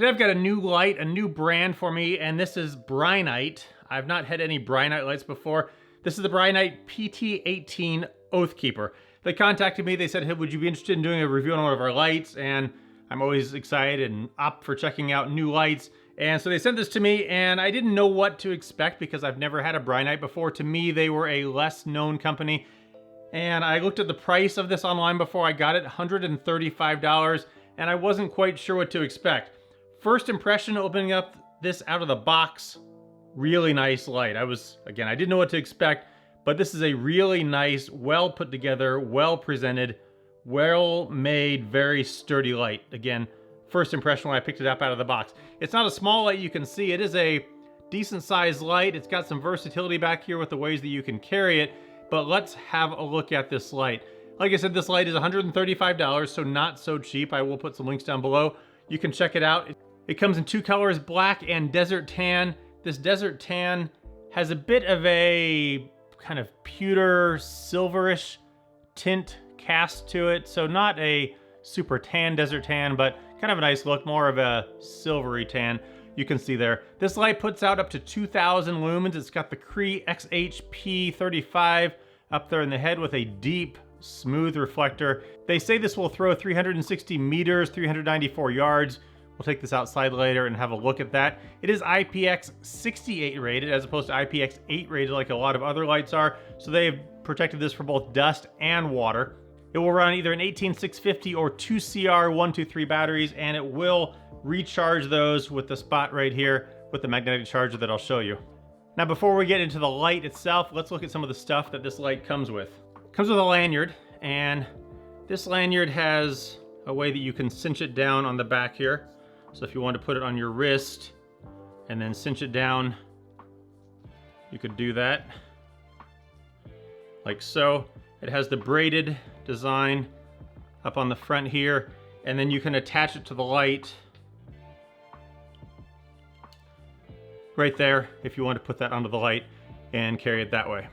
Today I've got a new light, a new brand for me, and this is Brinyte. I've not had any Brinyte lights before. This is the Brinyte PT18 Oathkeeper. They contacted me, they said, hey, would you be interested in doing a review on one of our lights? And I'm always excited and up for checking out new lights. And so they sent this to me, and I didn't know what to expect because I've never had a Brinyte before. To me, they were a less known company. And I looked at the price of this online before I got it, $135, and I wasn't quite sure what to expect. First impression opening up this out of the box, really nice light. I didn't know what to expect, but this is a really nice, well put together, well presented, well made, very sturdy light. Again, first impression when I picked it up out of the box. It's not a small light, you can see. It is a decent sized light. It's got some versatility back here with the ways that you can carry it, but let's have a look at this light. Like I said, this light is $135, so not so cheap. I will put some links down below. You can check it out. It comes in two colors, black and desert tan. This desert tan has a bit of a kind of pewter, silverish tint cast to it. So not a super tan desert tan, but kind of a nice look, more of a silvery tan. You can see there. This light puts out up to 2,000 lumens. It's got the Cree XHP35 up there in the head with a deep, smooth reflector. They say this will throw 360 meters, 394 yards. We'll take this outside later and have a look at that. It is IPX68 rated as opposed to IPX8 rated like a lot of other lights are. So they've protected this for both dust and water. It will run either an 18650 or 2CR123 batteries, and it will recharge those with the spot right here with the magnetic charger that I'll show you. Now before we get into the light itself, let's look at some of the stuff that this light comes with. It comes with a lanyard, and this lanyard has a way that you can cinch it down on the back here. So if you want to put it on your wrist and then cinch it down, you could do that, like so. It has the braided design up on the front here, and then you can attach it to the light right there if you want to put that onto the light and carry it that way.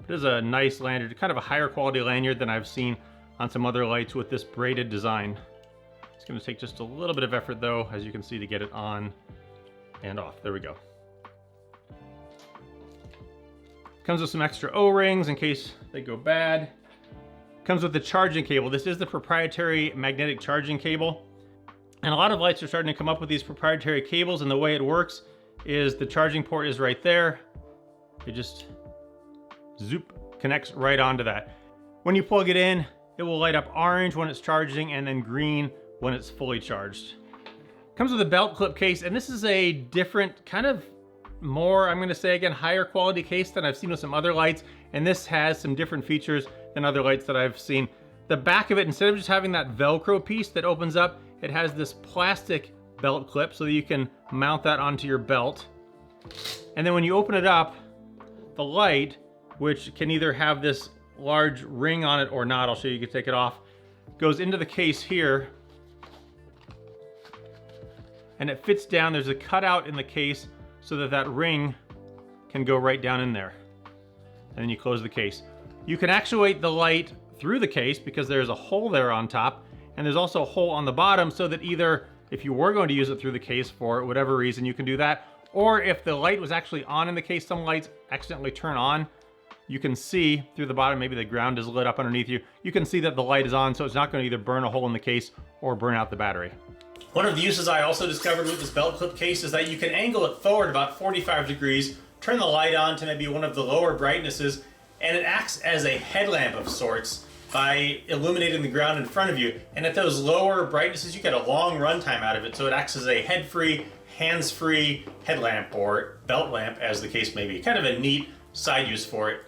It is a nice lanyard, kind of a higher quality lanyard than I've seen on some other lights with this braided design. It's going to take just a little bit of effort though, as you can see, to get it on and off. There we go. Comes with some extra O-rings in case they go bad. Comes with the charging cable. This is the proprietary magnetic charging cable. And a lot of lights are starting to come up with these proprietary cables, and the way it works is the charging port is right there. It just zoop, connects right onto that. When you plug it in, it will light up orange when it's charging and then green when it's fully charged. Comes with a belt clip case, and this is a different kind of more, I'm going to say again, higher quality case than I've seen with some other lights, and this has some different features than other lights that I've seen. The back of it, instead of just having that Velcro piece that opens up, it has this plastic belt clip so that you can mount that onto your belt. And then when you open it up, the light, which can either have this large ring on it or not, I'll show you can take it off, goes into the case here, and it fits down. There's a cutout in the case so that that ring can go right down in there. And then you close the case. You can actuate the light through the case because there's a hole there on top, and there's also a hole on the bottom so that either if you were going to use it through the case for whatever reason, you can do that, or if the light was actually on in the case, some lights accidentally turn on, you can see through the bottom, maybe the ground is lit up underneath you, you can see that the light is on, so it's not going to either burn a hole in the case or burn out the battery. One of the uses I also discovered with this belt clip case is that you can angle it forward about 45 degrees, turn the light on to maybe one of the lower brightnesses, and it acts as a headlamp of sorts by illuminating the ground in front of you. And at those lower brightnesses, you get a long runtime out of it, so it acts as a head-free, hands-free headlamp or belt lamp, as the case may be. Kind of a neat side use for it.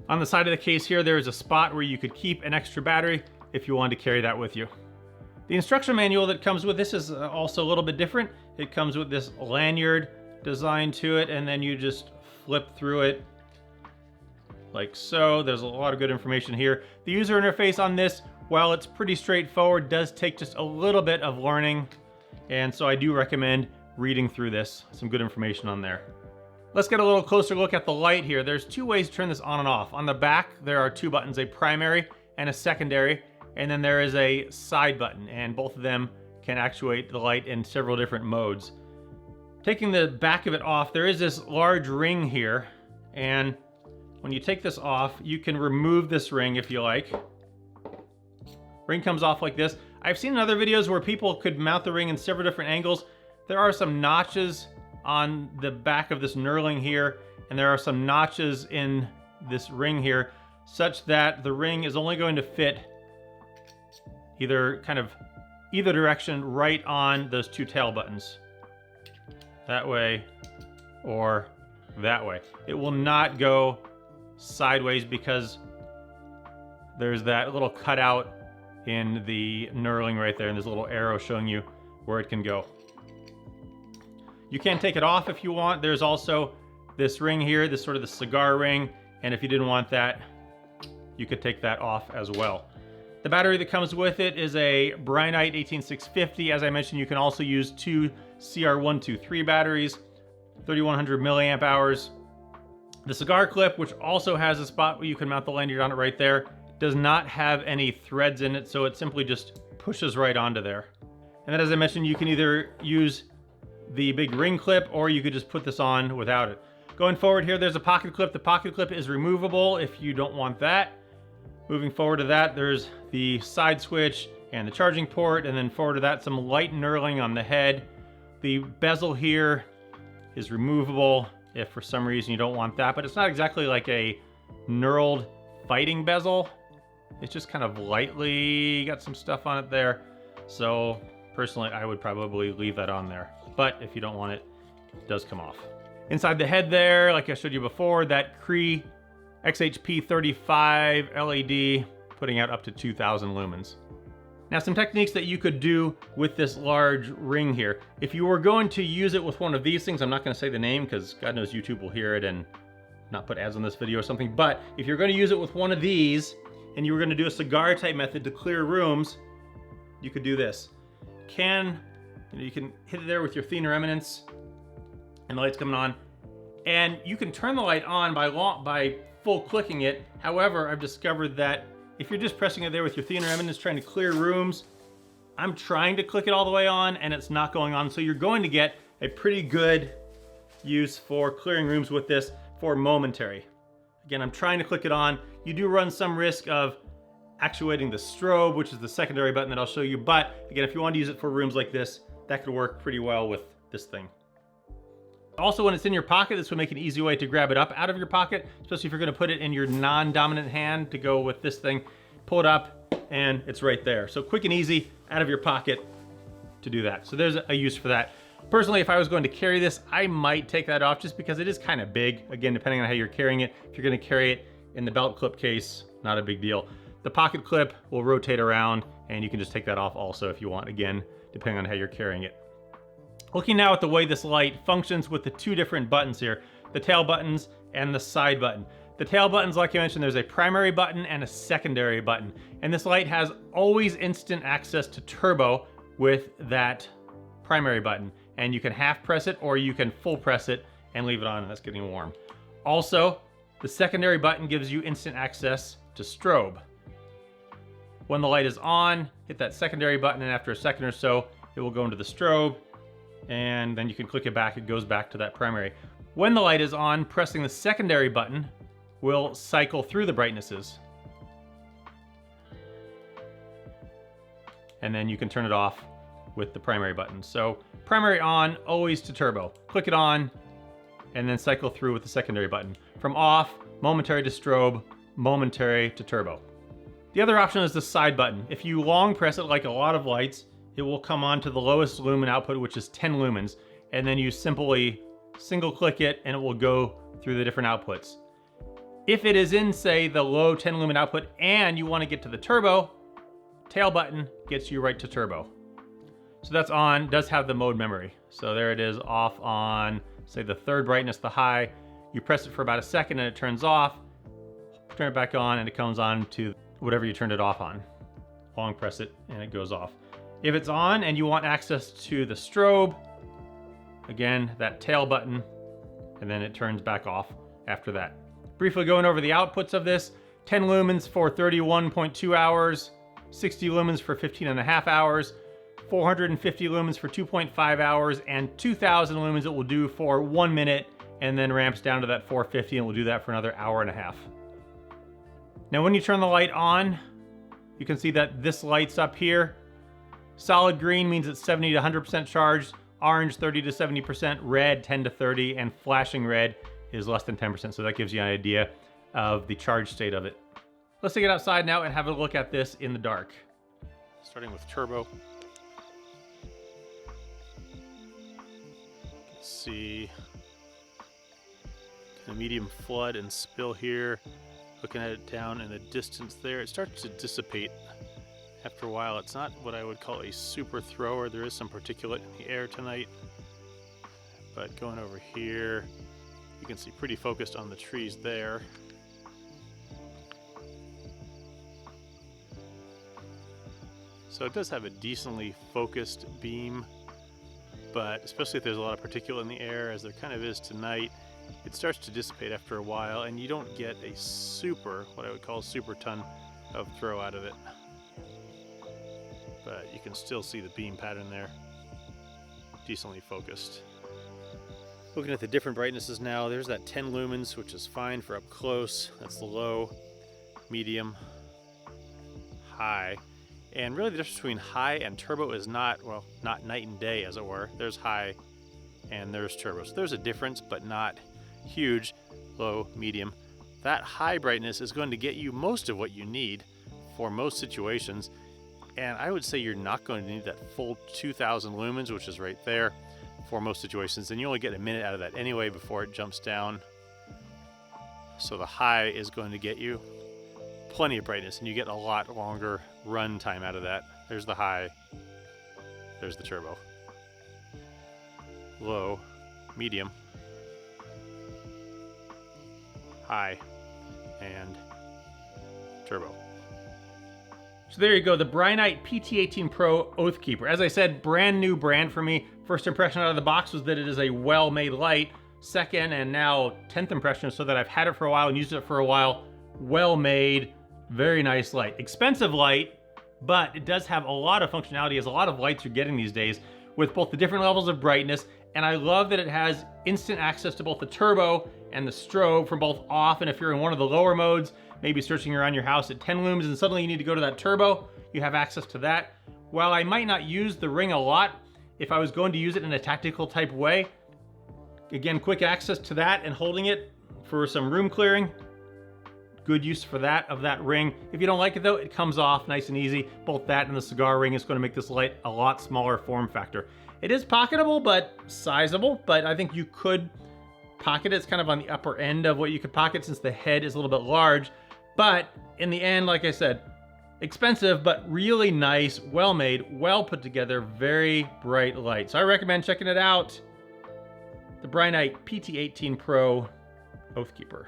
On the side of the case here, there is a spot where you could keep an extra battery if you wanted to carry that with you. The instruction manual that comes with this is also a little bit different. It comes with this lanyard design to it, and then you just flip through it like so. There's a lot of good information here. The user interface on this, while it's pretty straightforward, does take just a little bit of learning, and so I do recommend reading through this. Some good information on there. Let's get a little closer look at the light here. There's two ways to turn this on and off. On the back, there are two buttons, a primary and a secondary, and then there is a side button, and both of them can actuate the light in several different modes. Taking the back of it off, there is this large ring here, and when you take this off, you can remove this ring if you like. Ring comes off like this. I've seen in other videos where people could mount the ring in several different angles. There are some notches on the back of this knurling here, and there are some notches in this ring here, such that the ring is only going to fit either direction right on those two tail buttons. That way or that way. It will not go sideways because there's that little cutout in the knurling right there, and there's a little arrow showing you where it can go. You can take it off if you want. There's also this ring here, this sort of the cigar ring, and if you didn't want that, you could take that off as well. The battery that comes with it is a Brinyte 18650. As I mentioned, you can also use two CR123 batteries, 3100 milliamp hours. The cigar clip, which also has a spot where you can mount the lanyard on it right there, does not have any threads in it, so it simply just pushes right onto there. And then, as I mentioned, you can either use the big ring clip or you could just put this on without it. Going forward here, there's a pocket clip. The pocket clip is removable if you don't want that. Moving forward to that, there's the side switch and the charging port, and then forward to that, some light knurling on the head. The bezel here is removable if for some reason you don't want that, but it's not exactly like a knurled fighting bezel. It's just kind of lightly got some stuff on it there. So personally, I would probably leave that on there. But if you don't want it, it does come off. Inside the head there, like I showed you before, that Cree XHP35 LED, putting out up to 2000 lumens. Now, some techniques that you could do with this large ring here. If you were going to use it with one of these things, I'm not going to say the name because God knows YouTube will hear it and not put ads on this video or something, but if you're going to use it with one of these and you were going to do a cigar type method to clear rooms, you could do this. You can hit it there with your thinner eminence and the light's coming on, and you can turn the light on by full clicking it. However, I've discovered that if you're just pressing it there with your thinner eminence trying to clear rooms, I'm trying to click it all the way on and it's not going on. So you're going to get a pretty good use for clearing rooms with this for momentary. Again, I'm trying to click it on. You do run some risk of actuating the strobe, which is the secondary button that I'll show you. But again, if you want to use it for rooms like this, that could work pretty well with this thing. Also, when it's in your pocket, this would make an easy way to grab it up out of your pocket, especially if you're going to put it in your non-dominant hand to go with this thing. Pull it up and it's right there. So quick and easy out of your pocket to do that. So there's a use for that. Personally, if I was going to carry this, I might take that off just because it is kind of big. Again, depending on how you're carrying it. If you're going to carry it in the belt clip case, not a big deal. The pocket clip will rotate around and you can just take that off also if you want, again, depending on how you're carrying it. Looking now at the way this light functions with the two different buttons here, the tail buttons and the side button. The tail buttons, like I mentioned, there's a primary button and a secondary button. And this light has always instant access to turbo with that primary button. And you can half press it or you can full press it and leave it on and that's getting warm. Also, the secondary button gives you instant access to strobe. When the light is on, hit that secondary button and after a second or so, it will go into the strobe. And then you can click it back, it goes back to that primary. When the light is on, pressing the secondary button will cycle through the brightnesses. And then you can turn it off with the primary button. So primary on, always to turbo. Click it on, and then cycle through with the secondary button. From off, momentary to strobe, momentary to turbo. The other option is the side button. If you long press it like a lot of lights, it will come on to the lowest lumen output, which is 10 lumens. And then you simply single click it and it will go through the different outputs. If it is in, say, the low 10 lumen output and you want to get to the turbo, tail button gets you right to turbo. So that's on, does have the mode memory. So there it is off on, say, the third brightness, the high. You press it for about a second and it turns off. Turn it back on and it comes on to whatever you turned it off on. Long press it and it goes off. If it's on and you want access to the strobe, again, that tail button, and then it turns back off after that. Briefly going over the outputs of this, 10 lumens for 31.2 hours, 60 lumens for 15.5 hours, 450 lumens for 2.5 hours, and 2000 lumens it will do for 1 minute, and then ramps down to that 450 and will do that for another hour and a half. Now when you turn the light on, you can see that this lights up here. Solid green means it's 70 to 100% charged, orange 30 to 70%, red 10 to 30, and flashing red is less than 10%, so that gives you an idea of the charge state of it. Let's take it outside now and have a look at this in the dark. Starting with turbo. See kind of medium flood and spill here. Looking at it down in the distance there, it starts to dissipate after a while. It's not what I would call a super thrower. There is some particulate in the air tonight, but going over here, you can see pretty focused on the trees there. So it does have a decently focused beam, but especially if there's a lot of particulate in the air, as there kind of is tonight, it starts to dissipate after a while, and you don't get a super, what I would call a super ton of throw out of it. But you can still see the beam pattern there, decently focused. Looking at the different brightnesses now, there's that 10 lumens, which is fine for up close. That's the low, medium, high. And really the difference between high and turbo is not, well, not night and day, as it were. There's high and there's turbo. So there's a difference, but not huge. Low, medium. That high brightness is going to get you most of what you need for most situations. And I would say you're not going to need that full 2000 lumens, which is right there, for most situations. And you only get a minute out of that anyway before it jumps down. So the high is going to get you plenty of brightness, and you get a lot longer run time out of that. There's the high, there's the turbo. Low, medium, high, and turbo. So there you go, the Brinyte PT18 Pro Oathkeeper. As I said, brand new brand for me. First impression out of the box was that it is a well-made light. Second, and now 10th impression, so that I've had it for a while and used it for a while. Well-made, very nice light. Expensive light, but it does have a lot of functionality, as a lot of lights you're getting these days, with both the different levels of brightness. And I love that it has instant access to both the turbo and the strobe from both off. And if you're in one of the lower modes, maybe searching around your house at 10 lumens and suddenly you need to go to that turbo, you have access to that. While I might not use the ring a lot, if I was going to use it in a tactical type way, again, quick access to that and holding it for some room clearing. Good use for that, of that ring. If you don't like it though, it comes off nice and easy. Both that and the cigar ring is going to make this light a lot smaller form factor. It is pocketable, but sizable, but I think you could pocket it. It's kind of on the upper end of what you could pocket since the head is a little bit large. But in the end, like I said, expensive, but really nice, well-made, well put together, very bright light. So I recommend checking it out. The Brinyte PT18 Pro Oathkeeper.